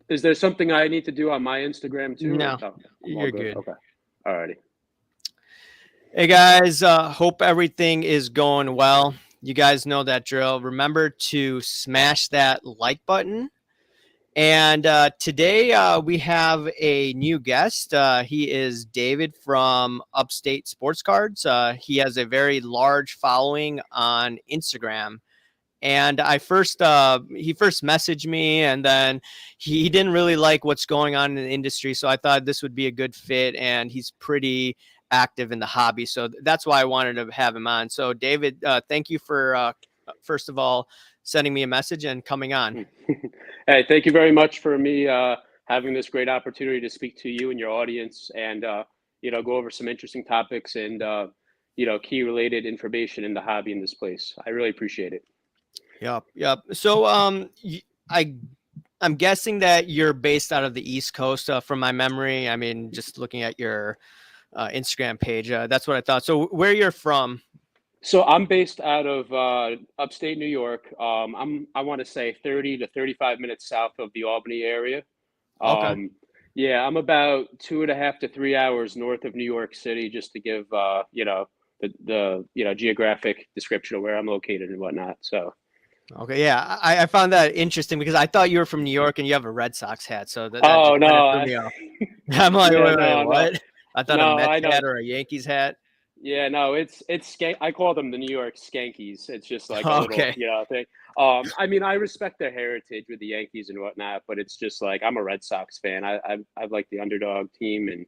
Is there something I need to do on my Instagram too, or No, no? I'm all you're good. good. Okay. Alrighty. Hey guys, hope everything is going well. You guys know that drill. Remember to smash that like button. And today we have a new guest. He is David from UpState Sports Cards. He has a very large following on Instagram. And he first messaged me, and then he didn't really like what's going on in the industry, so I thought this would be a good fit. And he's pretty active in the hobby, so that's why I wanted to have him on. So David, thank you for first of all sending me a message and coming on. Hey, thank you very much for me having this great opportunity to speak to you and your audience, and go over some interesting topics and key related information in the hobby in this place. I really appreciate it. Yep. So I I'm guessing that you're based out of the East Coast, from my memory. I mean, just looking at your Instagram page, that's what I thought. So where you're from? So I'm based out of upstate New York. I want to say 30 to 35 minutes south of the Albany area. Okay. Um, yeah, I'm about 2.5 to 3 hours north of New York City, just to give the geographic description of where I'm located and whatnot. So, Okay, yeah, I found that interesting because I thought you were from New York and you have a Red Sox hat, so that oh just kind of no, threw me off. I'm like, yeah, wait, no, no, what? I thought a no, Mets I know. hat or a Yankees hat. Yeah, no, it's skank. I call them the New York Skankies. It's just like a little, Okay. thing. I mean, I respect their heritage with the Yankees and whatnot, but it's just like I'm a Red Sox fan. I like the underdog team, and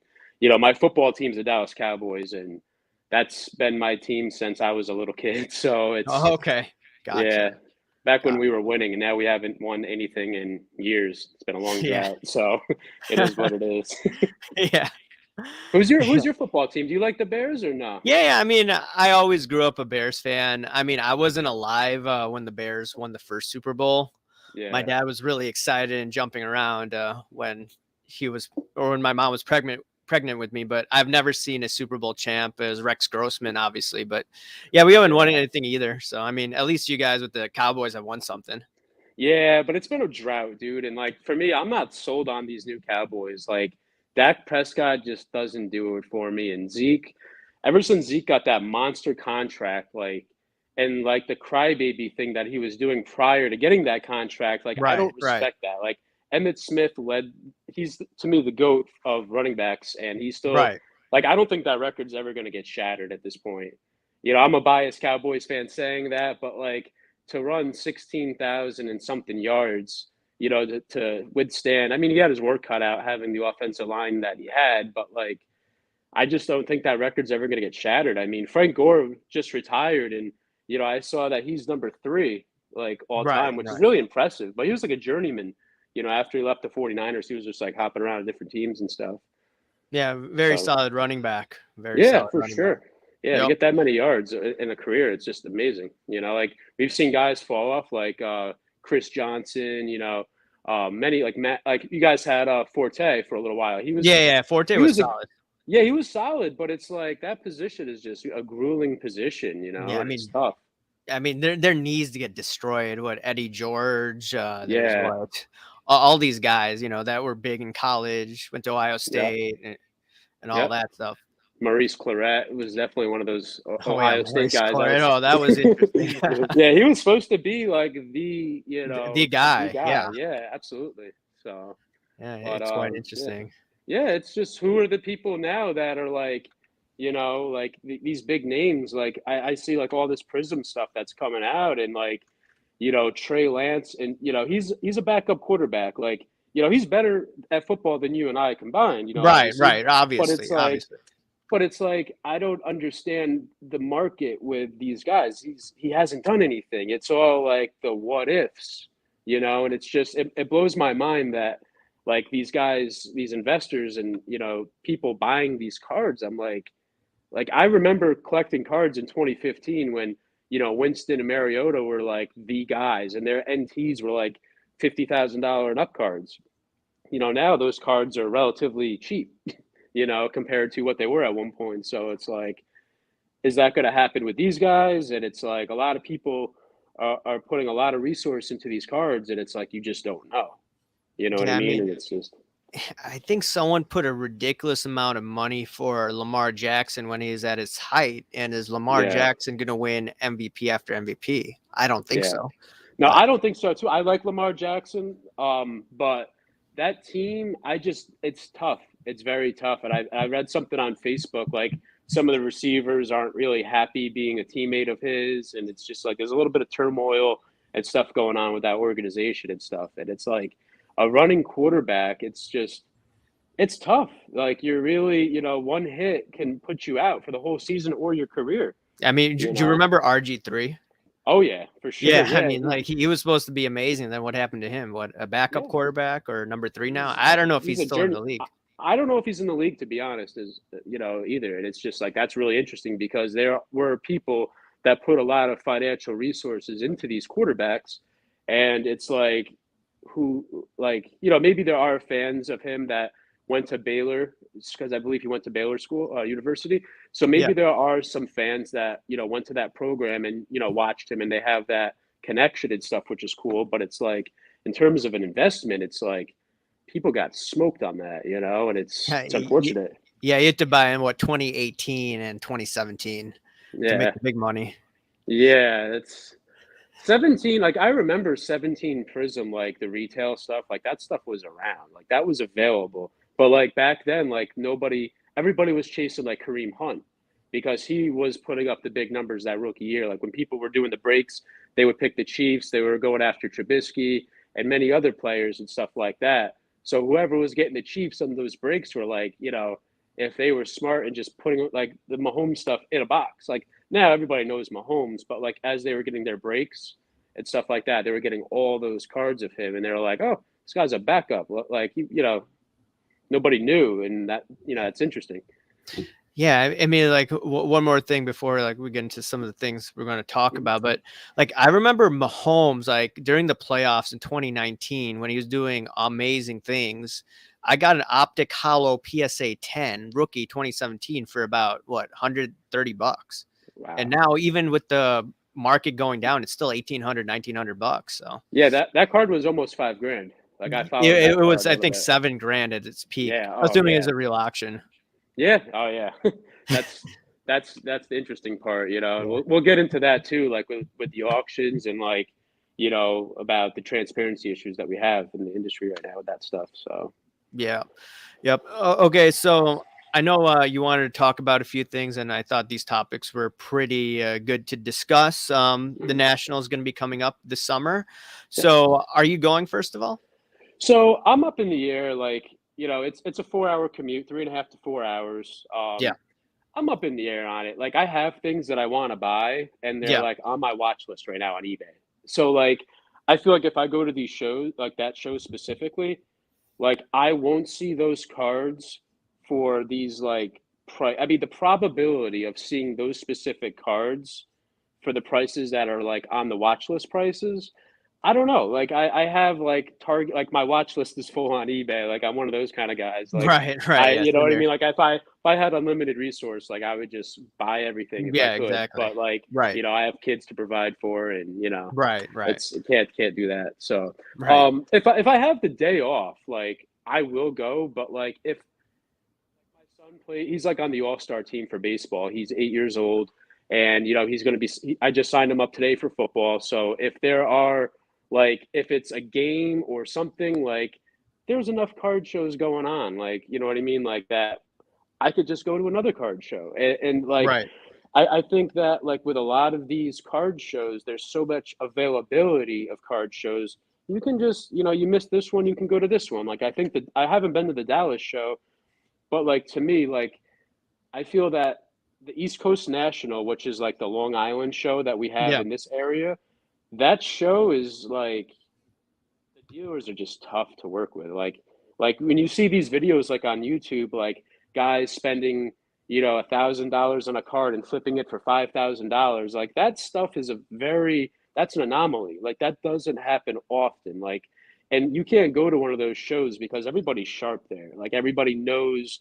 my football team's the Dallas Cowboys, and that's been my team since I was a little kid. So it's Okay. yeah, Gotcha. back when Got we were winning, and now we haven't won anything in years. It's been a long yeah. drought, so it is what it is. Yeah. Who's your football team? Do you like the Bears or no? Yeah, I mean, I always grew up a Bears fan. I mean, I wasn't alive when the Bears won the first Super Bowl. My Yeah. dad was really excited and jumping around when he was, or when my mom was pregnant with me. But I've never seen a Super Bowl champ as Rex Grossman, obviously. But yeah, we haven't won Yeah. anything either. So I mean, at least you guys with the Cowboys have won something. Yeah, but it's been a drought, dude. And like for me, I'm not sold on these new Cowboys. Like Dak Prescott just doesn't do it for me. And Zeke, ever since Zeke got that monster contract, and like the crybaby thing that he was doing prior to getting that contract, like I Right, don't right, respect that. Like Emmett Smith he's to me the GOAT of running backs, and he's still right. like I don't think that record's ever going to get shattered at this point. I'm a biased Cowboys fan saying that, but like to run 16,000 and something yards, to withstand. I mean, he had his work cut out having the offensive line that he had, but like, I just don't think that record's ever going to get shattered. I mean, Frank Gore just retired, and I saw that he's number three, like all Right, time, which is right. really impressive. But he was like a journeyman. After he left the 49ers, he was just like hopping around to different teams and stuff. Yeah, very So solid running back. Very yeah, solid for running back. sure. Yeah, to Yep. get that many yards in a career, it's just amazing. Like we've seen guys fall off, like Chris Johnson. Many like Matt. Like you guys had Forte for a little while. He was Yeah, Forte he was was a solid. yeah, he was solid, but it's like that position is just a grueling position, Yeah, and it's tough. I mean, their knees to get destroyed. What Eddie George? There's Yeah, what all these guys, that were big in college, went to Ohio yeah, State, and all yeah. that stuff. Maurice Claret was definitely one of those Oh yeah, Ohio State Maurice guys. Claret. Oh, that was interesting. Yeah, he was supposed to be like The the guy, guy. yeah, Yeah, absolutely. So, yeah, but it's quite yeah, interesting. yeah. It's just who are the people now that are like, like these big names. Like I see like all this Prism stuff that's coming out, and like, Trey Lance, and he's a backup quarterback. Like, he's better at football than you and I combined. Right, Obviously, right. but it's Obviously, like obviously. I don't understand the market with these guys. He hasn't done anything. It's all like the what ifs, and it's just it blows my mind that like these guys, these investors and people buying these cards. I'm like I remember collecting cards in 2015 when Winston and Mariota were like the guys and their NTs were like $50,000 and up cards. Now those cards are relatively cheap, compared to what they were at one point. So it's like, is that going to happen with these guys? And it's like a lot of people are putting a lot of resource into these cards, and it's like you just don't know. You know what I Yeah, I mean? mean, And it's just, I think someone put a ridiculous amount of money for Lamar Jackson when he's at his height, and is Lamar yeah, Jackson going to win MVP after MVP? I don't think yeah. so. No, But I don't think so too. I like Lamar Jackson, but that team, it's tough. It's very tough. And I read something on Facebook, like some of the receivers aren't really happy being a teammate of his, and it's just like there's a little bit of turmoil and stuff going on with that organization and stuff. And it's like a running quarterback. It's tough. Like you're really, one hit can put you out for the whole season or your career. I mean, You do you know? remember RG3? Oh yeah, for sure. Yeah, I Yeah, mean, like he was supposed to be amazing. Then what happened to him? What, a backup yeah. quarterback or number three now? He's I don't know if he's he's a still in journey. the league. I don't know if he's in the league to be honest, either. And it's just like that's really interesting because there were people that put a lot of financial resources into these quarterbacks, and it's like maybe there are fans of him that went to Baylor because I believe he went to Baylor school university. So Yeah, maybe there are some fans that went to that program and watched him and they have that connection and stuff, which is cool. But it's like in terms of an investment, it's like people got smoked on that, and it's yeah, it's unfortunate. yeah. You had to buy in 2018 and 2017 to make Yeah, the big money. yeah, it's 17. Like I remember 17 Prism, like the retail stuff, like that stuff was around, like that was available. But like back then, like everybody was chasing like Kareem Hunt because he was putting up the big numbers that rookie year. Like when people were doing the breaks, they would pick the Chiefs. They were going after Trubisky and many other players and stuff like that. So whoever was getting the Chiefs on those breaks were like, if they were smart and just putting like the Mahomes stuff in a box, like now everybody knows Mahomes, but like as they were getting their breaks and stuff like that, they were getting all those cards of him, and they were like, "Oh, this guy's a backup." Like nobody knew, and that it's interesting. Yeah, I mean, like one more thing before like we get into some of the things we're going to talk about, but like I remember Mahomes like during the playoffs in 2019 when he was doing amazing things. I got an optic hollow PSA 10 rookie 2017 for about what $130, and Wow. now even with the market going down, it's still 1,800, $1,900. So Yeah, that card was almost 5 grand. Like I it, followed it that was card a I little think bit. 7 grand at its peak, Yeah. Oh assuming it's yeah. a real auction. Yeah. Oh yeah. that's that's the interesting part. And Yeah. we'll get into that too, like with the auctions and like about the transparency issues that we have in the industry right now with that stuff. So. Yeah. Yep. Okay. So I know you wanted to talk about a few things, and I thought these topics were pretty good to discuss. The Mhm. National is going to be coming up this summer. Yeah. So are you going, first of all? So I'm up in the air, like, it's a 4 hour commute, 3.5 to 4 hours. Yeah. I'm up in the air on it. Like I have things that I want to buy and they're Yeah. like on my watch list right now on eBay. So like I feel like if I go to these shows, like that show specifically, like I won't see those cards for these like I mean the probability of seeing those specific cards for the prices that are like on the watch list prices. I don't know. Like I have like Target, like my watch list is full on eBay. Like I'm one of those kind of guys. Like Right. Right. Yeah. you know Same what I here. mean? Like if I had unlimited resource, like I would just buy everything if I Yeah. could. Exactly. But like, Right. I have kids to provide for and Right. Right. it's can't do that. So Right. if I have the day off, like I will go, but like if my son he's like on the all-star team for baseball. He's 8 years old and he's going to I just signed him up today for football. So if there are like if it's a game or something, like there's enough card shows going on, like you know what I mean, like that I could just go to another card show. And like Right. I think that like with a lot of these card shows, there's so much availability of card shows. You can just, you miss this one, you can go to this one. Like I think that I haven't been to the Dallas show, but like to me, like I feel that the East Coast National, which is like the Long Island show that we have Yeah. in this area, that show is like the dealers are just tough to work with. Like when you see these videos like on YouTube, like guys spending $1,000 on a card and flipping it for $5,000, like that stuff is that's an anomaly. Like that doesn't happen often. Like, and you can't go to one of those shows because everybody's sharp there. Like everybody knows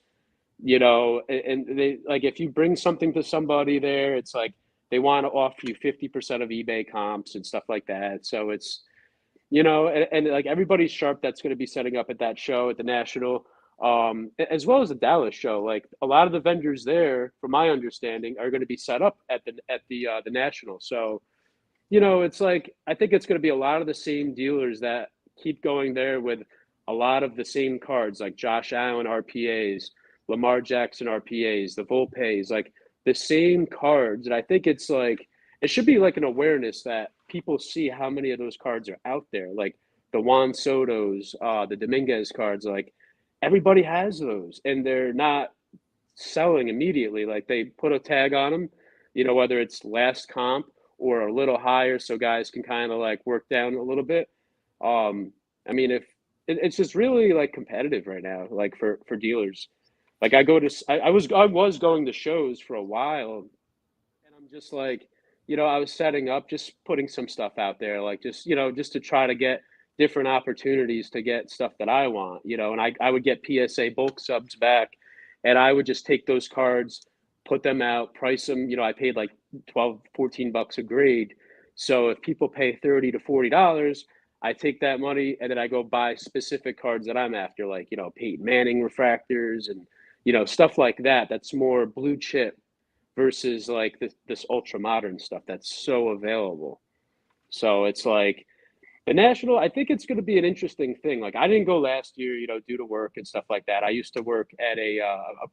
and they like if you bring something to somebody there, it's like they want to offer you 50% of eBay comps and stuff like that. So it's you know, and like everybody's sharp that's going to be setting up at that show at the National, as well as the Dallas show. Like a lot of the vendors there, from my understanding, are going to be set up at the National. So, you know, it's like I think it's going to be a lot of the same dealers that keep going there with a lot of the same cards, like Josh Allen RPAs, Lamar Jackson RPAs, the Volpes, like the same cards. And I think it's like it should be like an awareness that people see how many of those cards are out there, like the Juan Soto's, the Dominguez cards. Like everybody has those, and they're not selling immediately. Like they put a tag on them, you know, whether it's last comp or a little higher, so guys can kind of like work down a little bit. I mean, if it's just really like competitive right now, like for dealers. Like I was going to shows for a while, and I'm just like, you know, I was setting up, just putting some stuff out there, like just, you know, just to try to get different opportunities to get stuff that I want, you know, and I would get PSA bulk subs back, and I would just take those cards, put them out, price them, you know, I paid like 12, $14 a grade. So if people pay $30 to $40, I take that money and then I go buy specific cards that I'm after, like, you know, Peyton Manning refractors and, you know, stuff like that. That's more blue chip versus like this ultra modern stuff that's so available. So it's like the National, I think it's going to be an interesting thing. Like I didn't go last year, you know, due to work and stuff like that. I used to work at a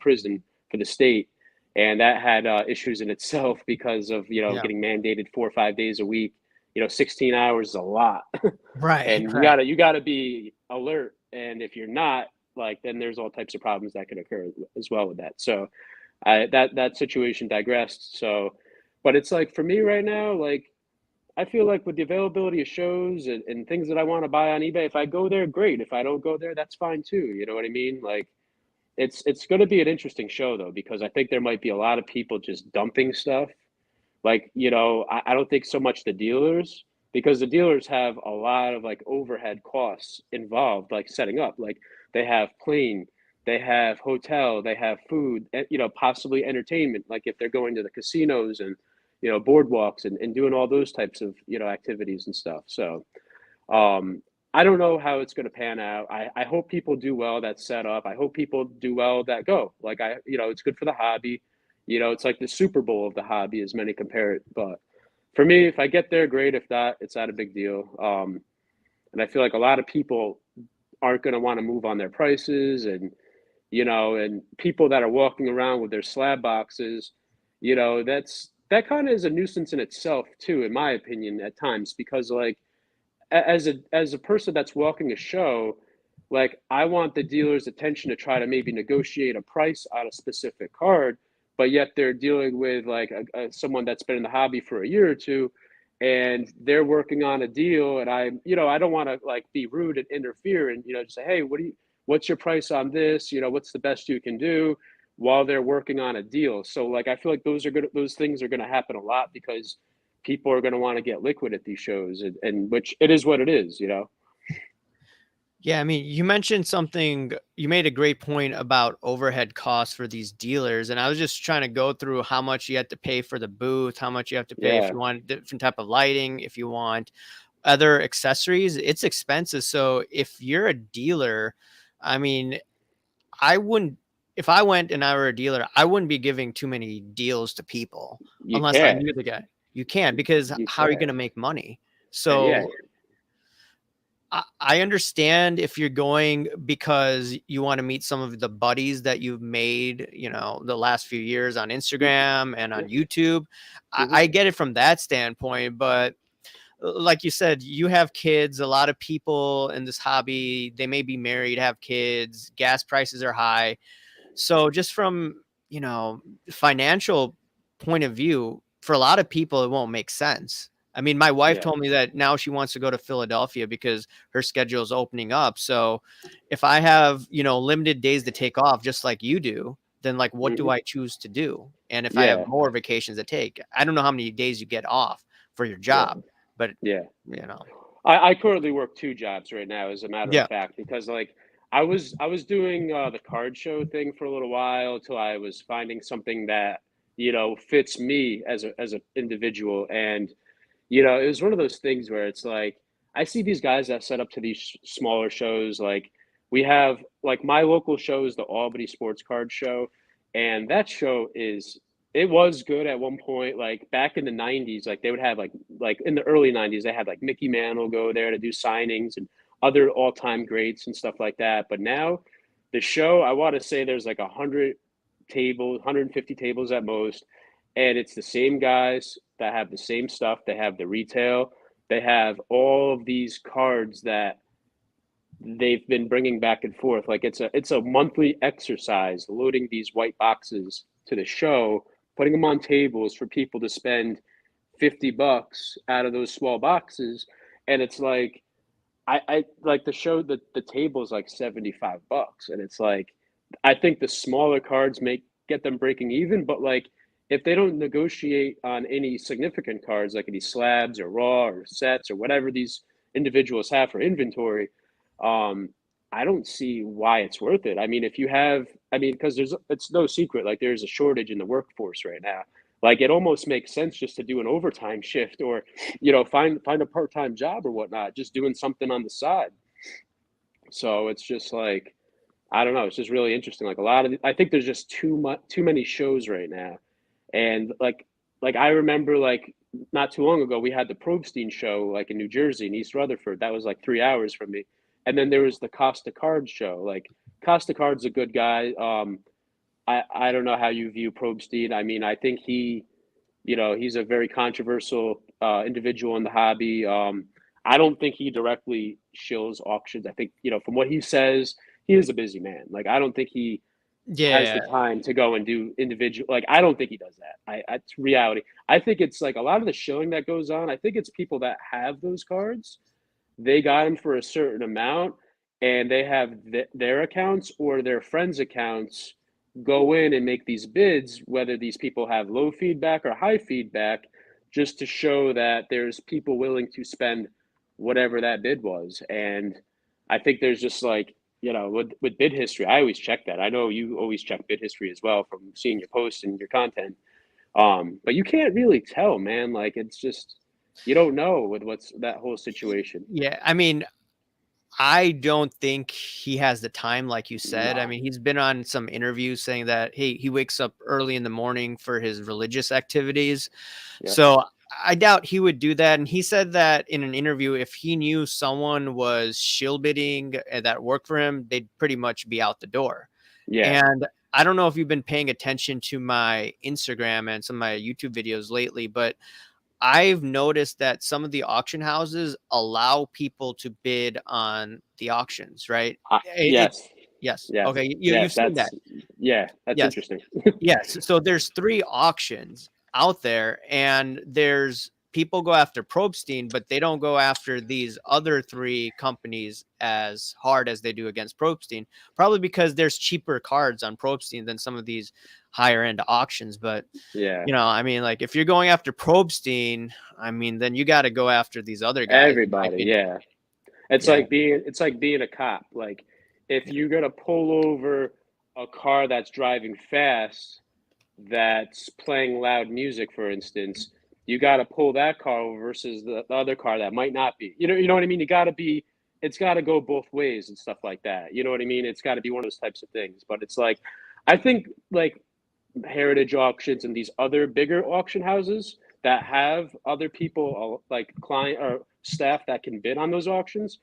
prison for the state, and that had issues in itself because of, you know, Yeah. getting mandated 4 or 5 days a week. You know, 16 hours is a lot, Right. and Right. you gotta be alert. And if you're not, like, then there's all types of problems that can occur as well with that. So that situation digressed. So, but it's like for me right now, like I feel like with the availability of shows and things that I want to buy on eBay, if I go there, great. If I don't go there, that's fine too. You know what I mean? Like it's going to be an interesting show though, because I think there might be a lot of people just dumping stuff. Like, you know, I don't think so much the dealers, because the dealers have a lot of like overhead costs involved, like setting up. Like they have plane, they have hotel, they have food, you know, possibly entertainment. Like if they're going to the casinos and, you know, boardwalks and doing all those types of, you know, activities and stuff. So um, I don't know how it's going to pan out. I hope people do well that set up. I hope people do well that go. Like you know, it's good for the hobby. You know, it's like the Super Bowl of the hobby, as many compare it. But for me, if I get there, great. If not, it's not a big deal. And I feel like a lot of people aren't going to want to move on their prices, and you know, and people that are walking around with their slab boxes, you know, that kind of is a nuisance in itself too, in my opinion, at times, because like as a person that's walking a show, like I want the dealer's attention to try to maybe negotiate a price on a specific card, but yet they're dealing with like someone that's been in the hobby for a year or two, and they're working on a deal, and you know, I don't want to like be rude and interfere, and you know, just say, hey, what's your price on this? You know, what's the best you can do? While they're working on a deal. So like I feel like those things are going to happen a lot because people are going to want to get liquid at these shows, and which it is what it is, you know. Yeah, I mean, you mentioned something, you made a great point about overhead costs for these dealers. And I was just trying to go through how much you have to pay for the booth, how much you have to pay if Yeah. you want different type of lighting, if you want other accessories, it's expensive. So if you're a dealer, I mean, I wouldn't, if I went and I were a dealer, I wouldn't be giving too many deals to people You unless I can't. knew the guy. You can't, because You how are you going to can't. make money? Yeah. So I understand if you're going because you want to meet some of the buddies that you've made, you know, the last few years on Instagram and Yeah. on YouTube. Hmm. I get it from that standpoint, but like you said, you have kids. A lot of people in this hobby, they may be married, have kids, gas prices are high. So just from, you know, financial point of view, for a lot of people, it won't make sense. I mean, my wife Yeah. told me that now she wants to go to Philadelphia because her schedule is opening up. So if I have, you know, limited days to take off, just like you do, then like, what do Hmm. I choose to do? And if I have Yeah. more vacations to take, I don't know how many days you get off for your Yeah. job, but Yeah. you know, I currently work two jobs right now, as a matter of yeah, fact, because like I was doing the card show thing for a little while till I was finding something that, you know, fits me as a individual. And you know, it was one of those things where it's like I see these guys that set up to these smaller shows. Like we have, like my local show is the Albany Sports Card Show, and that show is it was good at one point. Like back in the '90s, like they would have like in the early '90s, they had like Mickey Mantle go there to do signings and other all time greats and stuff like that. But now the show, I want to say there's like 100 tables, 150 tables at most, and it's the same guys that have the same stuff. They have the retail, they have all of these cards that they've been bringing back and forth. Like it's a monthly exercise loading these white boxes to the show, putting them on tables for people to spend $50 out of those small boxes. And it's like I like the show that the table is like $75, and it's like I think the smaller cards make get them breaking even, but like if they don't negotiate on any significant cards like any slabs or raw or sets or whatever these individuals have for inventory, um, I don't see why it's worth it. I mean, if you have, I mean, because it's no secret, like there's a shortage in the workforce right now. Like it almost makes sense just to do an overtime shift or, find a part-time job or whatnot, just doing something on the side. So it's just like, I don't know. It's just really interesting. Like a lot of, I think there's just too many shows right now, and like I remember like not too long ago we had the Probstein show like in New Jersey in East Rutherford. That was like 3 hours from me, and then there was the Costa Card show. Like Costa Card's a good guy. I don't know how you view Probstein. I mean, I think he's a very controversial individual in the hobby. I don't think he directly shills auctions. I think from what he says, he is a busy man. Like I don't think he has the Yeah. time to go and do individual. Like I don't think he does that. It's reality. I think it's like a lot of the shilling that goes on. I think it's people that have those cards. They got them for a certain amount, and they have their accounts or their friends' accounts go in and make these bids, whether these people have low feedback or high feedback, just to show that there's people willing to spend whatever that bid was. And I think there's just like, with bid history, I always check that. I know you always check bid history as well from seeing your posts and your content. But you can't really tell, man. Like it's just you don't know with what's that whole situation. Yeah. I mean, I don't think he has the time, like you said. I No. mean, he's been on some interviews saying that he wakes up early in the morning for his religious activities. Yeah. So I doubt he would do that. And he said that in an interview, if he knew someone was shill bidding that worked for him, they'd pretty much be out the door. Yeah. And I don't know if you've been paying attention to my Instagram and some of my YouTube videos lately, but I've noticed that some of the auction houses allow people to bid on the auctions, right? Yes. Yes. Yes. Okay. You've Yes. seen that. That's Yes. interesting. Yes. So there's three auctions out there, and there's people go after Probstein, but they don't go after these other three companies as hard as they do against Probstein, probably because there's cheaper cards on Probstein than some of these higher end auctions. But Yeah. I mean, like if you're going after Probstein, I mean, then you got to go after these other guys, in my Everybody. opinion. Yeah. It's Yeah. like being a cop. Like if you're gonna pull over a car that's driving fast, that's playing loud music, for instance, you got to pull that car over versus the other car that might not be. You know what I mean. It's got to go both ways and stuff like that. You know what I mean. It's got to be one of those types of things. But it's like, I think like heritage auctions and these other bigger auction houses that have other people like client or staff that can bid on those auctions.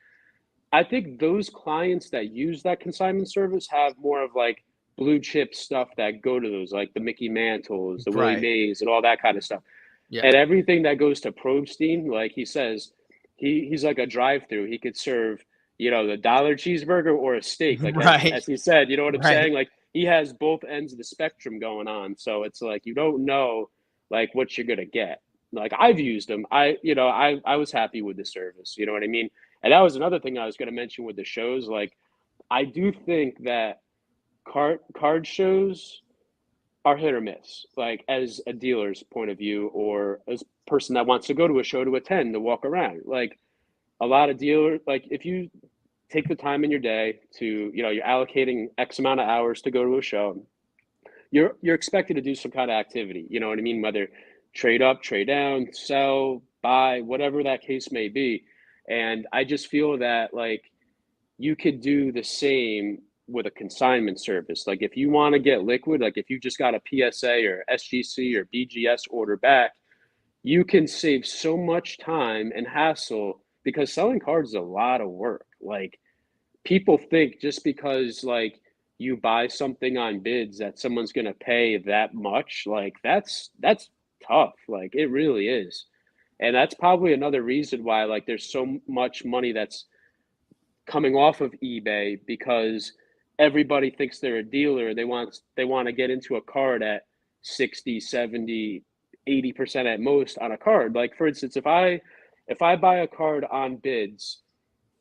I think those clients that use that consignment service have more of like blue chip stuff that go to those, like the Mickey Mantles, the Willie Right. Mays, and all that kind of stuff. Yeah. And everything that goes to Probstein, like he says, he's like a drive-through. He could serve, the dollar cheeseburger or a steak, like Right. as he said. You know what I'm Right. saying? Like he has both ends of the spectrum going on. So it's like you don't know like what you're gonna get. Like I've used them. I was happy with the service. You know what I mean? And that was another thing I was going to mention with the shows. Like, I do think that card shows are hit or miss. Like, as a dealer's point of view, or as a person that wants to go to a show to attend to walk around. Like, a lot of dealers, like if you take the time in your day to, you're allocating X amount of hours to go to a show, you're expected to do some kind of activity. You know what I mean? Whether trade up, trade down, sell, buy, whatever that case may be. And I just feel that like you could do the same with a consignment service. Like if you want to get liquid, like if you just got a PSA or SGC or BGS order back, you can save so much time and hassle because selling cards is a lot of work. Like people think just because like you buy something on bids that someone's going to pay that much, like that's tough. Like it really is. And that's probably another reason why like there's so much money that's coming off of eBay because everybody thinks they're a dealer. They want to get into a card at 60, 70, 80% at most on a card. Like for instance, if I buy a card on bids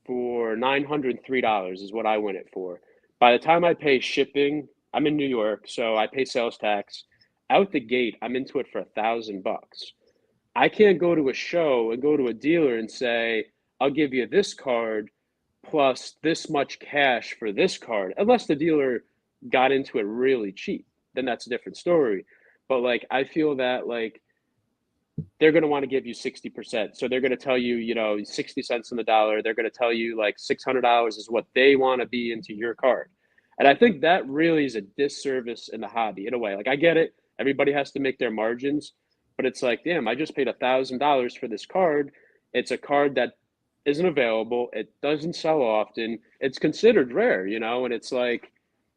for $903 is what I win it for. By the time I pay shipping, I'm in New York, so I pay sales tax. Out the gate, I'm into it for $1,000. I can't go to a show and go to a dealer and say, I'll give you this card plus this much cash for this card, unless the dealer got into it really cheap. Then that's a different story. But like, I feel that like they're going to want to give you 60%. So they're going to tell you, 60 cents on the dollar. They're going to tell you like $600 is what they want to be into your card. And I think that really is a disservice in the hobby in a way. Like I get it. Everybody has to make their margins, but it's like, damn, I just paid $1,000 for this card. It's a card that isn't available. It doesn't sell often. It's considered rare, and it's like,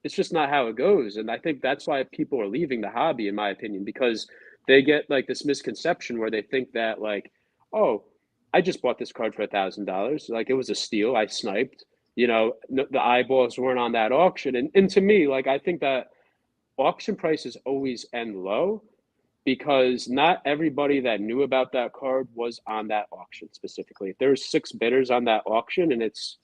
it's just not how it goes. And I think that's why people are leaving the hobby, in my opinion, because they get like this misconception where they think that like, oh, I just bought this card for $1,000. Like it was a steal. I sniped. The eyeballs weren't on that auction. And to me, like I think that auction prices always end low because not everybody that knew about that card was on that auction specifically. If there's 6 bidders on that auction and it's,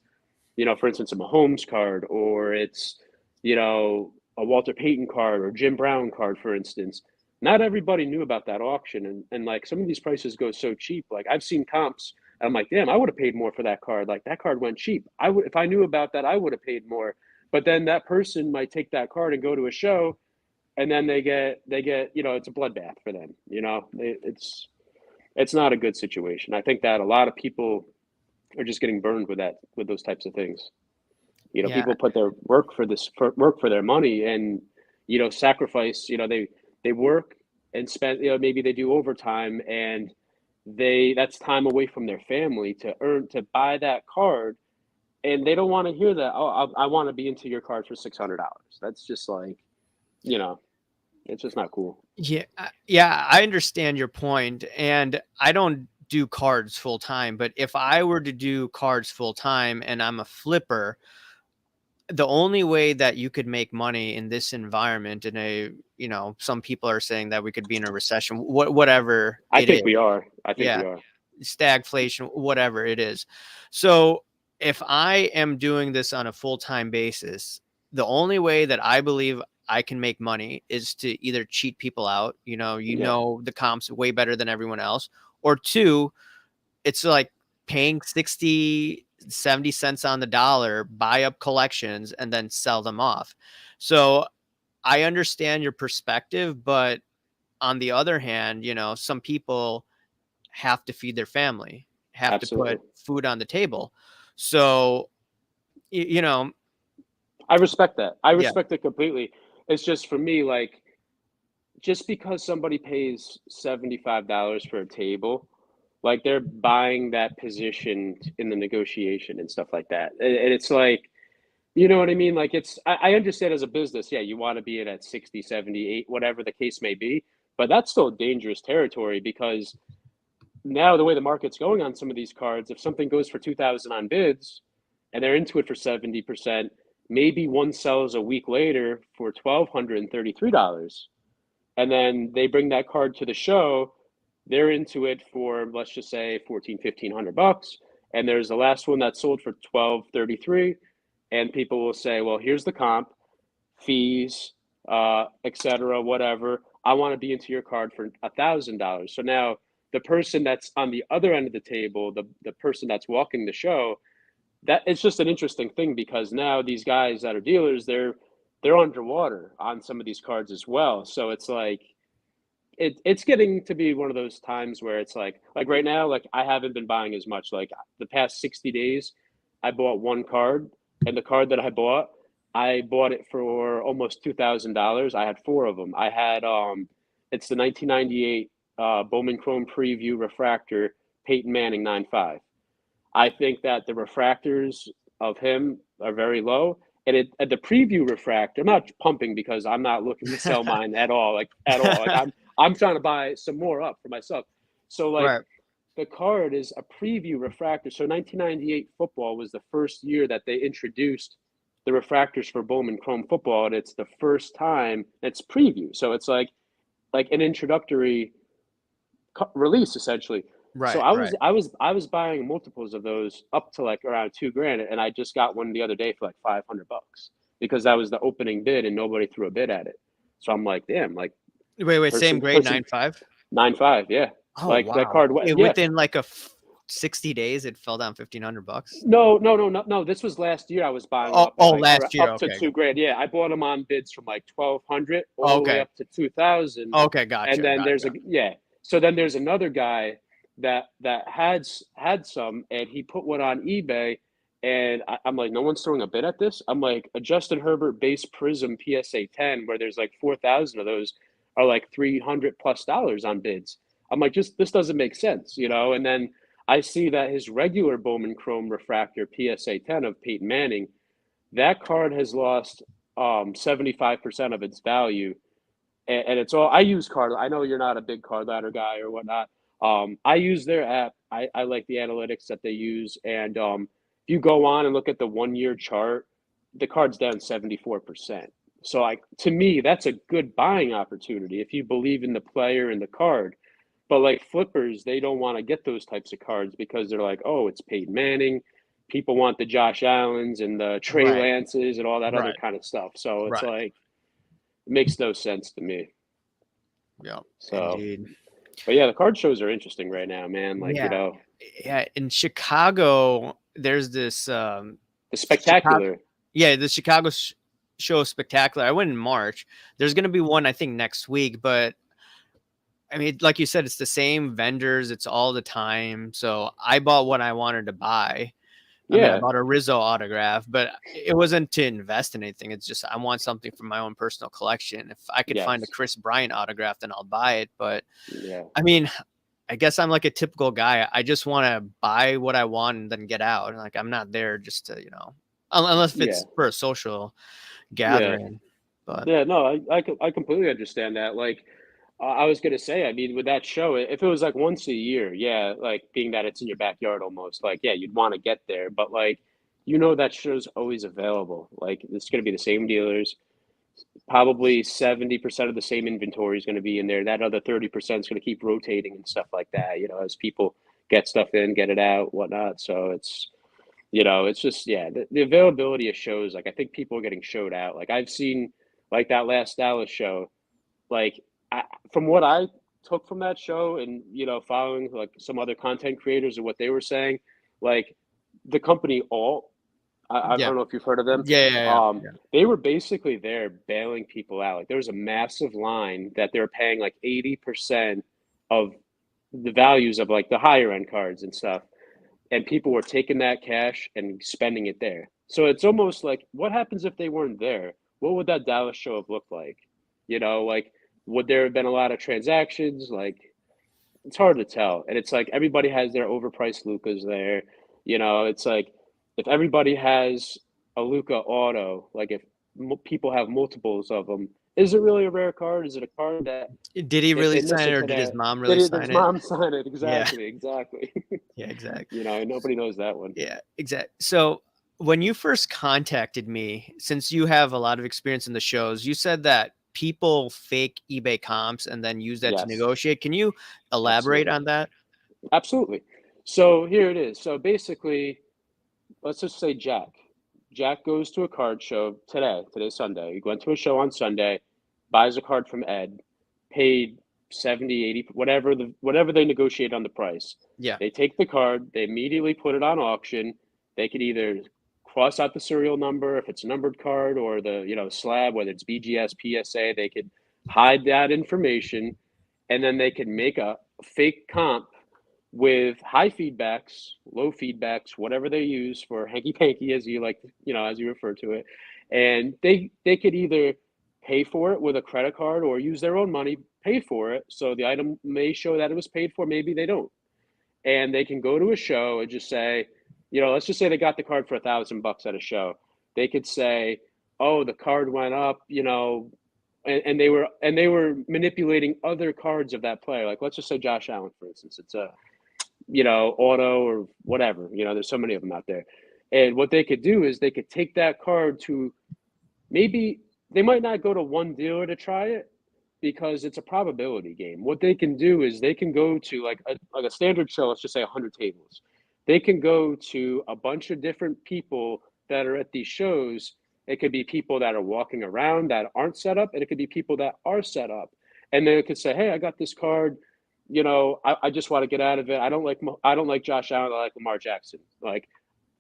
for instance, a Mahomes card or it's, a Walter Payton card or Jim Brown card, for instance, not everybody knew about that auction. And like some of these prices go so cheap. Like I've seen comps. I'm like, damn, I would have paid more for that card. Like that card went cheap. I would, if I knew about that, I would have paid more. But then that person might take that card and go to a show and then they get it's a bloodbath for them. It's not a good situation. I think that a lot of people are just getting burned with those types of things. Yeah. People put their work for their money and sacrifice. They work and spend. Maybe they do overtime and that's time away from their family to buy that card, and they don't want to hear that. Oh, I want to be into your card for $600. That's just like, it's just not cool. Yeah, yeah, I understand your point, and I don't do cards full time, but if I were to do cards full time and I'm a flipper, the only way that you could make money in this environment some people are saying that we could be in a recession, whatever I it is. think we are. I think Yeah. we are. Stagflation, whatever it is. So if I am doing this on a full-time basis, the only way that I believe I can make money is to either cheat people out, the comps way better than everyone else, or two, it's like paying 60, 70 cents on the dollar, buy up collections and then sell them off. So I understand your perspective, but on the other hand, some people have to feed their family, have Absolutely. to put food on the table. So, I respect that. I yeah, respect it completely. It's just for me, like, just because somebody pays $75 for a table, like they're buying that position in the negotiation and stuff like that. And it's like, you know what I mean? Like I understand as a business, yeah, you want to be in at 60, 78, whatever the case may be, but that's still dangerous territory because now the way the market's going on some of these cards, if something goes for 2,000 on bids and they're into it for 70%, maybe one sells a week later for $1,233. And then they bring that card to the show. They're into it for, let's just say, 1,400, $1,500. And there's the last one that sold for 1,233. And people will say, well, here's the comp, fees, etc., whatever. I want to be into your card for $1,000. So now the person that's on the other end of the table, the person that's walking the show, that it's just an interesting thing because now these guys that are dealers, they're underwater on some of these cards as well. So it's like it's getting to be one of those times where it's like right now, like I haven't been buying as much. Like the past 60 days, I bought one card, and the card that I bought it for almost $2,000. I had four of them. I had it's the 1998 Bowman Chrome Preview Refractor Peyton Manning 9.5. I think that the refractors of him are very low. And at the preview refractor, I'm not pumping because I'm not looking to sell mine at all, like at all. Like I'm trying to buy some more up for myself. So like Right. the card is a preview refractor. So 1998 football was the first year that they introduced the refractors for Bowman Chrome football, and it's the first time it's preview. So it's like an introductory release essentially. So Right. I was Right. I was I was buying multiples of those up to like around $2,000, and I just got one the other day for like $500 because that was the opening bid and nobody threw a bid at it. So I'm like, damn, like Wait. Same grade, person 9.5. 9.5, yeah, Oh like that wow! card, yeah. Within like 60 days, it fell down $1,500. No. This was last year. I was buying them Oh, up at oh, like last year. up to Okay. $2,000. Yeah, I bought them on bids from like 1,200 all the way Okay. up to 2,000. Okay. And Gotcha. then there's Gotcha. a yeah. So then there's another guy that had some, and he put one on eBay, and I'm like, no one's throwing a bid at this. I'm like, a Justin Herbert base Prism PSA 10, where there's like 4,000 of those, are like $300+ on bids. I'm like, just this doesn't make sense, you know. And then I see that his regular Bowman Chrome Refractor PSA 10 of Peyton Manning, that card has lost 75% of its value. And it's all, I use card. I know you're not a big card ladder guy or whatnot. I use their app. I like the analytics that they use. And if you go on and look at the 1 year chart, the card's down 74%. So like to me, that's a good buying opportunity if you believe in the player and the card. But like flippers, they don't want to get those types of cards because they're like, oh, it's Peyton Manning. People want the Josh Allens and the Trey Right. Lances and all that other Right. kind of stuff. So it's Right. like, it makes no sense to me. Yeah. So, Indeed. but yeah, the card shows are interesting right now, man. Like, you Yeah. know, Yeah. In Chicago, there's this the Chicago. spectacular. Yeah, the Chicago show spectacular. I went in March. There's going to be one, I think, next week, but I mean, like you said, it's the same vendors. It's all the time. So I bought what I wanted to buy. I mean, I Yeah. bought a Rizzo autograph, but it wasn't to invest in anything. It's just I want something for my own personal collection. If I could find a Yes. Chris Bryant autograph, then I'll buy it. But Yeah. I mean, I guess I'm like a typical guy. I just want to buy what I want and then get out. Like I'm not there just to, unless Yeah. it's for a social Yeah. gathering. But Yeah. No, I completely understand that. Like, I was gonna say, I mean, with that show, if it was like once a year, yeah, like being that it's in your backyard almost, like, yeah, you'd want to get there. But like, that show's always available. Like, it's gonna be the same dealers. Probably 70% of the same inventory is going to be in there. That other 30% is going to keep rotating and stuff like that, as people get stuff in, get it out, whatnot. So it's just, yeah, the availability of shows. Like, I think people are getting showed out. Like, I've seen, like, that last Dallas show, like, from what I took from that show and, following, like, some other content creators and what they were saying, like, the company Alt, I yeah, don't know if you've heard of them. yeah. They were basically there bailing people out. Like there was a massive line that they were paying like 80% of the values of like the higher end cards and stuff, and people were taking that cash and spending it there. So it's almost like, what happens if they weren't there? What would that Dallas show have looked like? Like would there have been a lot of transactions? Like it's hard to tell. And it's like everybody has their overpriced Lucas there. It's like if everybody has a Luca auto, like if people have multiples of them, is it really a rare card? Is it a card that Did he really in this sign and it or did his today, mom did really it, his sign it? mom sign it? Yeah. Exactly. Yeah, exactly. Nobody knows that one. Yeah, exactly. So when you first contacted me, since you have a lot of experience in the shows, you said that people fake eBay comps and then use that to Yes, negotiate. Can you elaborate absolutely. on that? Absolutely. So here it is. So basically, let's just say Jack. Jack goes to a card show today. Today's Sunday. He went to a show on Sunday, buys a card from Ed, paid 70, 80, whatever they negotiate on the price. Yeah. They take the card, they immediately put it on auction. They could either cross out the serial number if it's a numbered card or the slab, whether it's BGS, PSA, they could hide that information. and then they can make a fake comp with high feedbacks, low feedbacks, whatever they use for hanky panky, as you like, as you refer to it, and they could either pay for it with a credit card or use their own money, pay for it. So the item may show that it was paid for, maybe they don't, and they can go to a show and just say, let's just say they got the card for $1,000 at a show. They could say, "Oh, the card went up," and they were manipulating other cards of that player. Like let's just say Josh Allen, for instance. It's a auto or whatever. There's so many of them out there. And what they could do is they could take that card to, maybe they might not go to one dealer to try it because it's a probability game. What they can do is they can go to like a standard show, let's just say 100 tables. They can go to a bunch of different people that are at these shows. It could be people that are walking around that aren't set up, and it could be people that are set up. And they could say, "Hey, I got this card. I just want to get out of it. I don't like Josh Allen. I like Lamar Jackson. Like,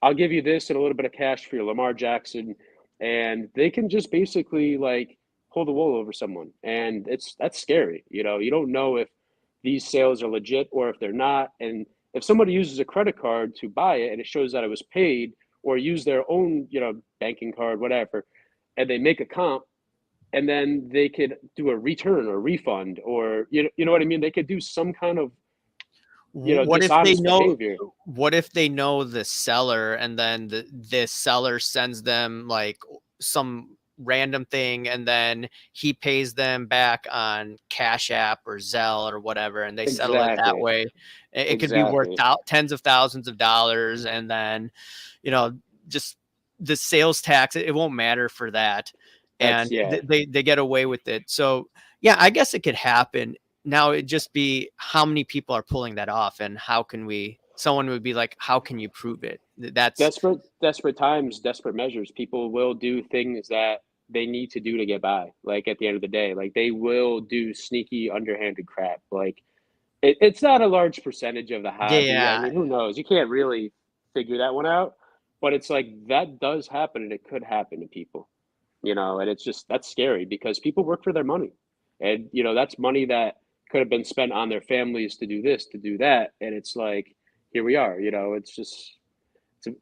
I'll give you this and a little bit of cash for your Lamar Jackson." And they can just basically like pull the wool over someone, and that's scary. You don't know if these sales are legit or if they're not. And if somebody uses a credit card to buy it and it shows that it was paid, or use their own banking card, whatever, and they make a comp, and then they could do a return or refund, or you know what I mean? They could do some kind of What if they dishonest know? behavior. What if they know the seller, and then the seller sends them like some random thing, and then he pays them back on Cash App or Zelle or whatever, and they settle it that Exactly. way? It could be worth Exactly. tens of thousands of dollars, and then just the sales tax, it won't matter for that, That's and yeah. they get away with it. So yeah, I guess it could happen. Now it'd just be how many people are pulling that off, and someone would be like, how can you prove it? That's Desperate times, desperate measures. People will do things that they need to do to get by. Like at the end of the day, like they will do sneaky, underhanded crap. Like it's not a large percentage of the hobby. I yeah, mean, who knows? You can't really figure that one out. But it's like that does happen, and it could happen to people. And it's just that's scary because people work for their money, and that's money that could have been spent on their families to do this, to do that, and it's like here we are. It's just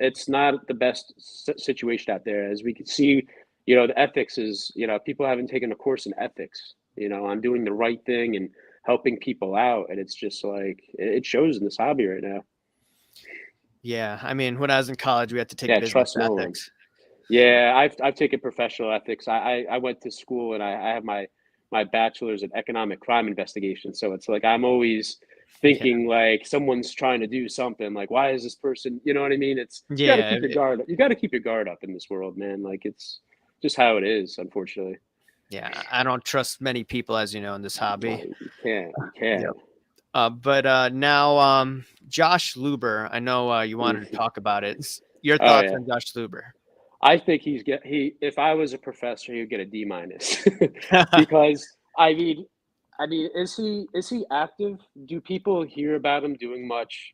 it's not the best situation out there, as we can see. The ethics is, people haven't taken a course in ethics, on doing the right thing and helping people out, and it's just like it shows in this hobby right now. yeah. I mean, when I was in college, we had to take Yeah, business trust no one. ethics. Yeah, I've taken professional ethics. I went to school, and I have my bachelor's in economic crime investigation. So it's like I'm always Yeah, thinking like someone's trying to do something. Like, why is this person? You know what I mean? It's you got to yeah, keep your guard. You got to keep your guard up in this world, man. Like it's just how it is, unfortunately. yeah. I don't trust many people, as you know, in this hobby. You can't. You Yep. can't. But now, Josh Luber, I know you wanted to talk about it. Your Oh thoughts yeah. on Josh Luber? I think if I was a professor, he would get a D minus because I mean, is he active? Do people hear about him doing much?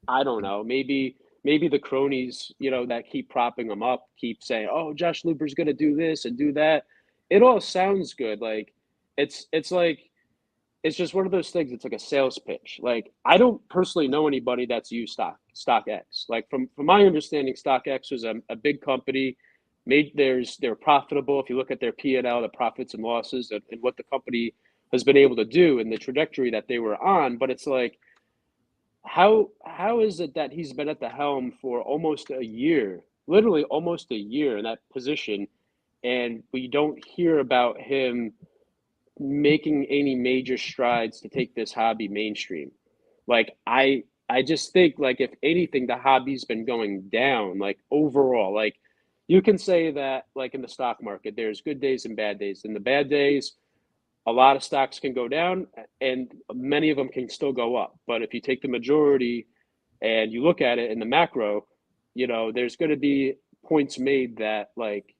I don't know. Maybe the cronies, that keep propping him up, keep saying, "Oh, Josh Luber's going to do this and do that." It all sounds good. Like it's like it's just one of those things. It's like a sales pitch. Like I don't personally know anybody that's used StockX. Like from my understanding, StockX was a big company. They're profitable. If you look at their P&L, the profits and losses, and what the company has been able to do and the trajectory that they were on. But it's like how is it that he's been at the helm for almost a year, literally almost a year in that position, and we don't hear about him making any major strides to take this hobby mainstream? Like I just think like if anything, the hobby's been going down, like overall. Like you can say that like in the stock market, there's good days and bad days. In the bad days, a lot of stocks can go down and many of them can still go up. But if you take the majority and you look at it in the macro, there's going to be points made that like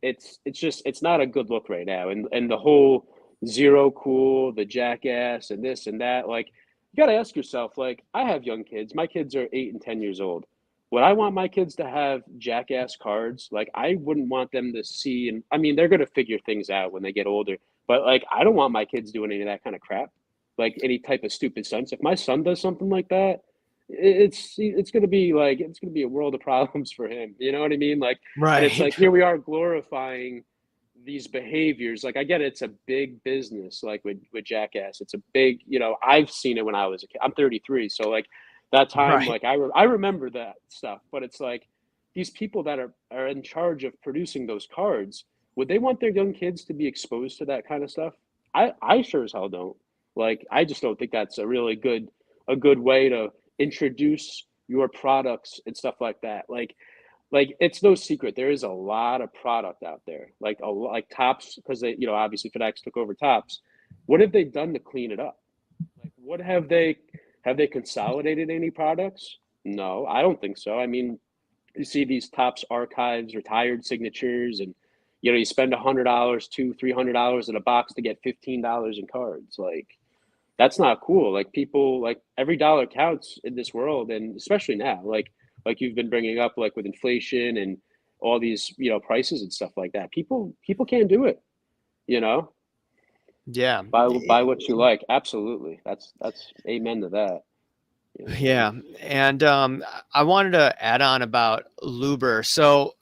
it's not a good look right now, and the whole zero cool, the jackass, and this and that. Like you got to ask yourself, like I have young kids. My kids are 8 and 10 years old. Would I want my kids to have jackass cards? Like I wouldn't want them to see, and I mean they're going to figure things out when they get older. But like, I don't want my kids doing any of that kind of crap, like any type of stupid stunts. If my son does something like that, it's gonna be like it's gonna be a world of problems for him. You know what I mean? Like, and it's Right. like here we are glorifying these behaviors. Like, I get it, it's a big business. Like with Jackass, it's a big. You know, I've seen it when I was a kid. I'm 33, so like that time, Right. like I remember that stuff. But it's like these people that are in charge of producing those cards, would they want their young kids to be exposed to that kind of stuff? I sure as hell don't. Like, I just don't think that's a good way to introduce your products and stuff like that. Like it's no secret there is a lot of product out there. Like Tops, because they, you know, obviously FedEx took over Tops. What have they done to clean it up? Like, what have they consolidated any products? No, I don't think so. I mean, you see these Tops archives, retired signatures, and you know, you spend $100, $300 in a box to get $15 in cards. Like, that's not cool. Like, people, like, every dollar counts in this world, and especially now, like you've been bringing up, like with inflation and all these, you know, prices and stuff like that. People can't do it. You know, Yeah. buy what you like. Absolutely, that's amen to that. You know. Yeah. And I wanted to add on about Luber. So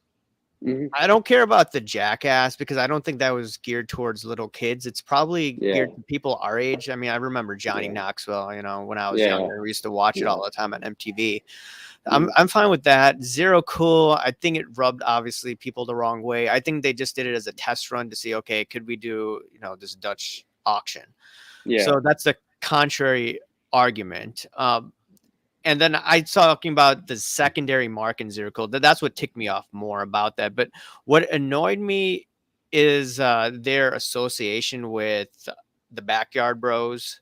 Hmm. I don't care about the Jackass because I don't think that was geared towards little kids. It's probably Yeah, geared to people our age. I mean, I remember Johnny yeah, Knoxville, you know, when I was yeah, younger. We used to watch it yeah. all the time on MTV. I'm Hmm. I'm fine with that. Zero cool. I think it rubbed obviously people the wrong way. I think they just did it as a test run to see, okay, could we do, you know, this Dutch auction? Yeah, So that's the contrary argument. And then I talking about the secondary mark in zero code. That's what ticked me off more about that. But what annoyed me is their association with the Backyard Bros,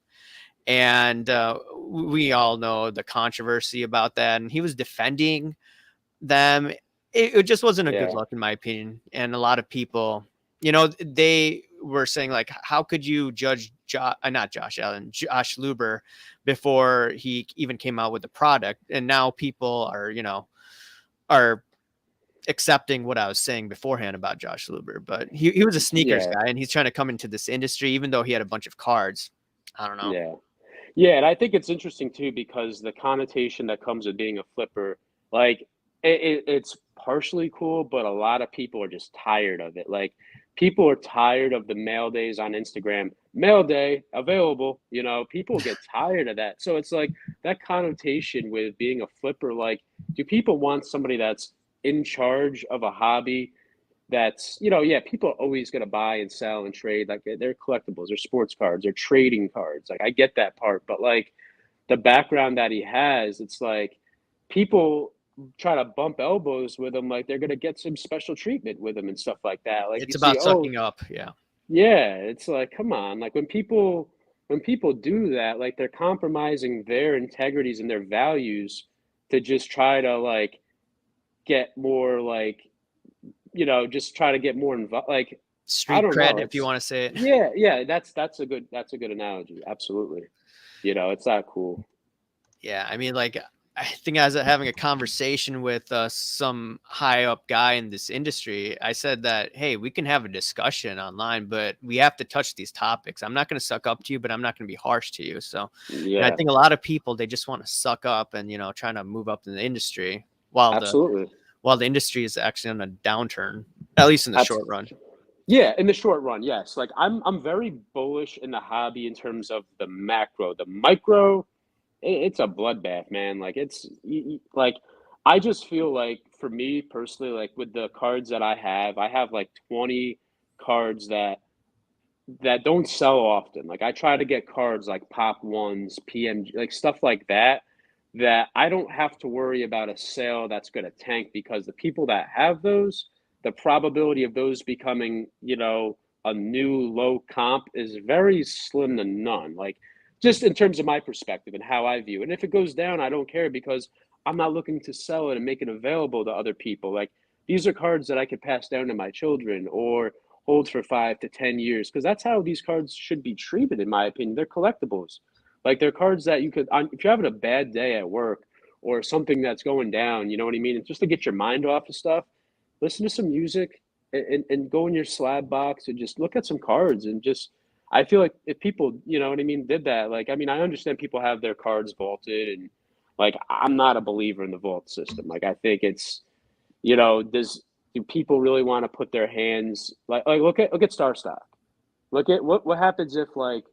and we all know the controversy about that. And he was defending them. It just wasn't a good yeah, look, in my opinion. And a lot of people, you know, they were saying like, how could you judge not Josh Allen, Josh Luber before he even came out with the product? And now people are, you know, are accepting what I was saying beforehand about Josh Luber. But he was a sneakers yeah, guy, and he's trying to come into this industry, even though he had a bunch of cards. I don't know. yeah. Yeah, and I think it's interesting too because the connotation that comes with being a flipper, like it's partially cool, but a lot of people are just tired of it. Like, people are tired of the mail days on Instagram. Mail day available, you know, people get tired of that. So it's like that connotation with being a flipper, like, do people want somebody that's in charge of a hobby that's, you know, yeah, people are always going to buy and sell and trade. Like, they're collectibles, they're sports cards, they're trading cards. Like, I get that part, but like the background that he has, it's like people try to bump elbows with him, like they're going to get some special treatment with him and stuff like that. Like, you It's see, about oh, sucking up. Yeah. yeah, it's like, come on. Like, when people do that, like, they're compromising their integrities and their values to just try to like get more, like, you know, just try to get more involved. Like, I Street don't know. cred, if you It's want to say it. yeah, yeah. That's a good analogy. Absolutely. You know, it's not cool. Yeah, I mean, like, I think I was having a conversation with some high up guy in this industry. I said that, hey, we can have a discussion online, but we have to touch these topics. I'm not going to suck up to you, but I'm not going to be harsh to you. So, and I Yeah, think a lot of people they just want to suck up and, you know, trying to move up in the industry absolutely. while the industry is actually on a downturn, at least in the Abs- short run. yeah, in the short run, yes. Like, I'm very bullish in the hobby in terms of the macro. The micro, it's a bloodbath, man. Like, like, I just feel like for me personally, like with the cards that I have like 20 cards that don't sell often. Like, I try to get cards like Pop Ones, PMG, like stuff like that, that I don't have to worry about a sale that's going to tank, because the people that have those, the probability of those becoming, you know, a new low comp is very slim to none. Like, just in terms of my perspective and how I view it. And if it goes down, I don't care, because I'm not looking to sell it and make it available to other people. Like, these are cards that I could pass down to my children or hold for 5 to 10 years, because that's how these cards should be treated, in my opinion. They're collectibles. Like, they're cards that you could, if you're having a bad day at work or something that's going down, you know what I mean? And just to get your mind off of stuff, listen to some music and go in your slab box and just look at some cards and just. I feel like if people, you know what I mean, did that, like, I mean, I understand people have their cards vaulted, and like, I'm not a believer in the vault system. Like, I think it's, do people really want to put their hands like look at Star Stock. Look at what happens if like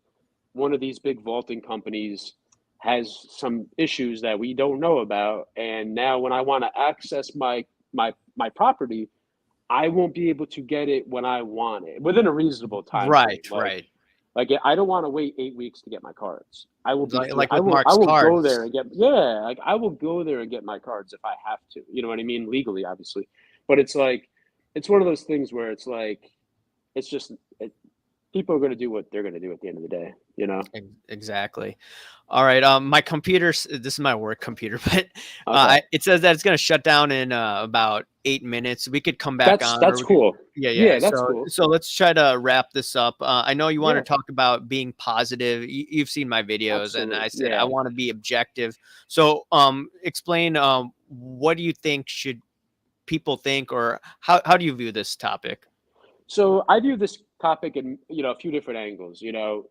one of these big vaulting companies has some issues that we don't know about, and now when I want to access my property, I won't be able to get it when I want it within a reasonable time frame. Right, right. Like I don't want to wait 8 weeks to get my cards. I will be Like I with will I Mark's will go there cards. and get yeah, like I will go there and get my cards if I have to. You know what I mean? Legally, obviously. But it's like it's one of those things where it's like it's just people are going to do what they're going to do at the end of the day, you know? Exactly. All right. My computer. This is my work computer, but Okay. it says that it's going to shut down in about 8 minutes. We could come back on, or That's we could. cool. Yeah, yeah. Yeah, that's So, cool. so let's try to wrap this up. I know you want to Yeah, talk about being positive. You've seen my videos, and I absolutely. said I Yeah. want to be objective. So, explain. What do you think should people think, or how do you view this topic? So I view this topic in, a few different angles.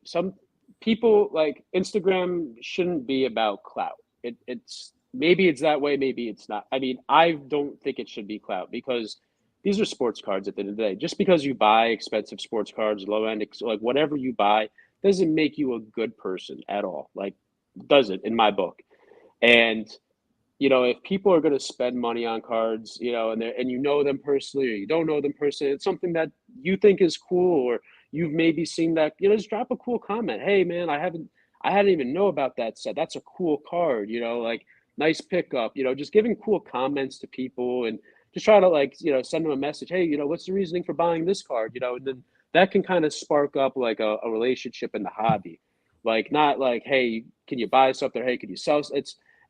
Some people like Instagram shouldn't be about clout. It's maybe it's that way, maybe it's not. I mean, I don't think it should be clout because these are sports cards at the end of the day. Just because you buy expensive sports cards, low end, like whatever you buy, doesn't make you a good person at all. Like, doesn't in my book. And if people are going to spend money on cards, and you know them personally or you don't know them personally, it's something that you think is cool, or you've maybe seen that, just drop a cool comment. Hey man, I hadn't even know about that set. That's a cool card, like nice pickup, just giving cool comments to people and just try to like, send them a message. Hey, what's the reasoning for buying this card? And then that can kind of spark up like a relationship in the hobby. Like not like, hey, can you buy something? Hey, can you sell?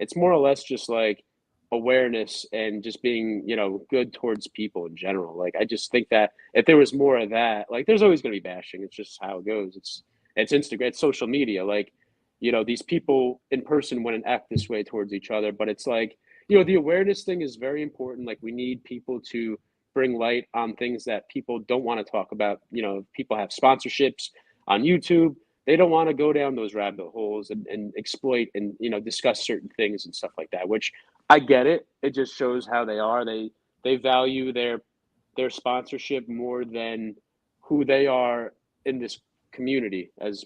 It's more or less just like awareness and just being, good towards people in general. Like I just think that if there was more of that, like there's always going to be bashing. It's just how it goes. It's Instagram, it's social media. Like, these people in person wouldn't act this way towards each other, but it's like, the awareness thing is very important. Like we need people to bring light on things that people don't want to talk about. People have sponsorships on YouTube, they don't want to go down those rabbit holes and exploit and discuss certain things and stuff like that, which I get it. It just shows how they are. They value their sponsorship more than who they are in this community, as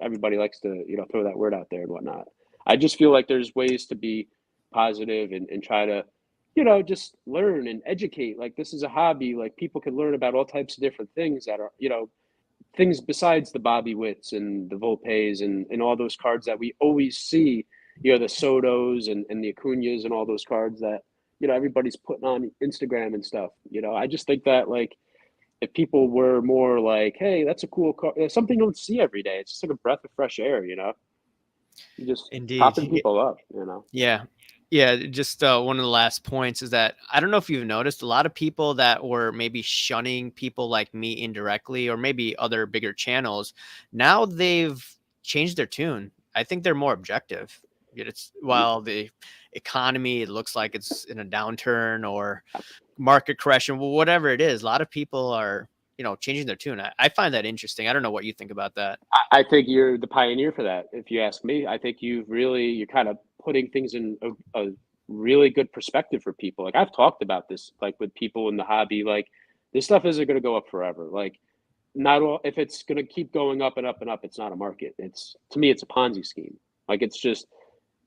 everybody likes to throw that word out there and whatnot. I just feel like there's ways to be positive and try to just learn and educate. Like this is a hobby, like people can learn about all types of different things that are things besides the Bobby Witts and the Volpes and all those cards that we always see, the Sotos and the Acuñas and all those cards that, everybody's putting on Instagram and stuff. I just think that like if people were more like, hey, that's a cool card, something you don't see every day. It's just like a breath of fresh air, You just popping Indeed. people up, Yeah. Yeah. Just one of the last points is that I don't know if you've noticed a lot of people that were maybe shunning people like me indirectly, or maybe other bigger channels. Now they've changed their tune. I think they're more objective. Yet it's while the economy, it looks like it's in a downturn or market correction, whatever it is, a lot of people are, changing their tune. I find that interesting. I don't know what you think about that. I think you're the pioneer for that. If you ask me, I think you're kind of putting things in a really good perspective for people. Like I've talked about this, like with people in the hobby, like this stuff isn't going to go up forever. Like not all, if it's going to keep going up and up and up, it's not a market. It's to me, it's a Ponzi scheme. Like it's just,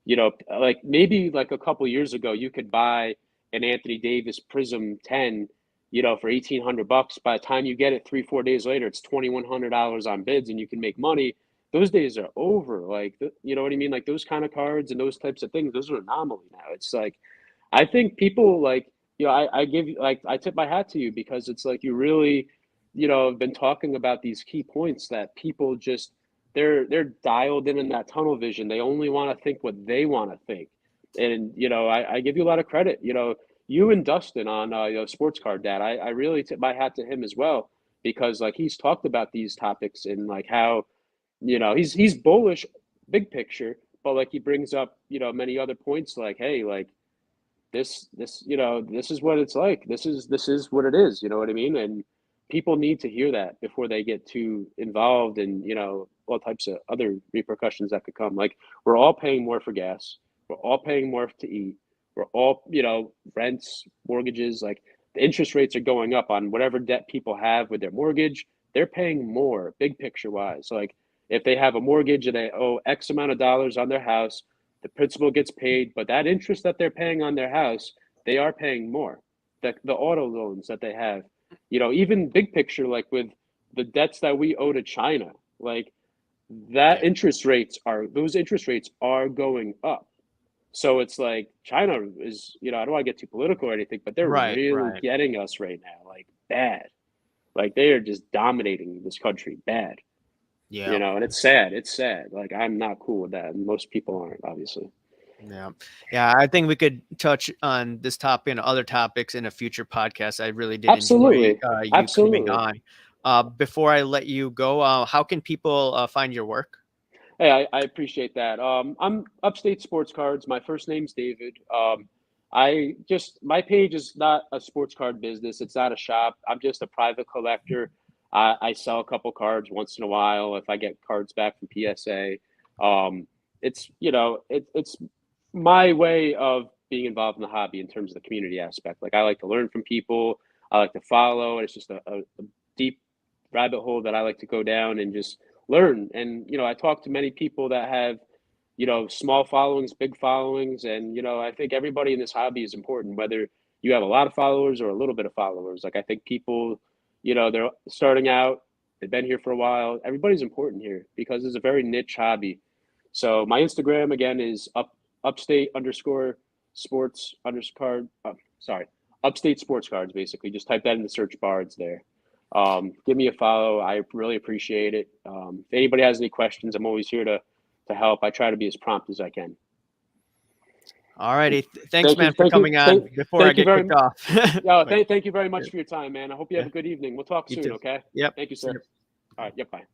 like maybe like a couple years ago, you could buy an Anthony Davis Prism 10, for $1,800. By the time you get it 3, 4 days later, it's $2,100 on bids and you can make money. Those days are over. Like, you know what I mean? Like those kind of cards and those types of things, those are an anomaly now. It's like, I think people like, I give you, like, I tip my hat to you because it's like you really, have been talking about these key points that people just, they're dialed in that tunnel vision. They only want to think what they want to think. And, I give you a lot of credit, you and Dustin on, Sports Card Dad. I really tip my hat to him as well because like he's talked about these topics and like how, he's bullish big picture, but like he brings up, many other points like, hey, like, this is what it's like. This is what it is. You know what I mean? And people need to hear that before they get too involved in, all types of other repercussions that could come. Like, we're all paying more for gas. We're all paying more to eat. We're all, rents, mortgages, like the interest rates are going up on whatever debt people have with their mortgage. They're paying more, big picture wise. Like, if they have a mortgage and they owe X amount of dollars on their house, the principal gets paid, but that interest that they're paying on their house, they are paying more. The auto loans that they have, even big picture, like with the debts that we owe to China, like Yeah. those interest rates are going up. So it's like China is, I don't want to get too political or anything, but they're Right. really Right. getting us right now, like bad. Like, they are just dominating this country bad, Yeah. and it's sad. It's sad. Like, I'm not cool with that. And most people aren't, obviously. Yeah. Yeah. I think we could touch on this topic and other topics in a future podcast. I really did enjoy Absolutely. you coming Absolutely. on. Before I let you go, how can people find your work? Hey, I appreciate that. I'm Upstate Sports Cards. My first name's David. My page is not a sports card business. It's not a shop. I'm just a private collector. I sell a couple cards once in a while if I get cards back from PSA. It's my way of being involved in the hobby in terms of the community aspect. Like, I like to learn from people. I like to follow, and it's just a deep rabbit hole that I like to go down and just learn. And I talk to many people that have small followings, big followings, and I think everybody in this hobby is important, whether you have a lot of followers or a little bit of followers. Like, I think people, they're starting out, they've been here for a while. Everybody's important here because it's a very niche hobby. So my Instagram again is upstate underscore sports underscore sorry, upstate sports cards. Basically, just type that in the search bar. It's there. Give me a follow. I really appreciate it. If anybody has any questions, I'm always here to help. I try to be as prompt as I can. All righty. Thanks, Thank you. man, for Thank you. coming on before I Thank you get very kicked off. thank you very much for your time, man. I hope you have Yeah. a good evening. We'll talk You soon, too. okay? Yep. Thank you, See sir. you. All right. Yep. Bye.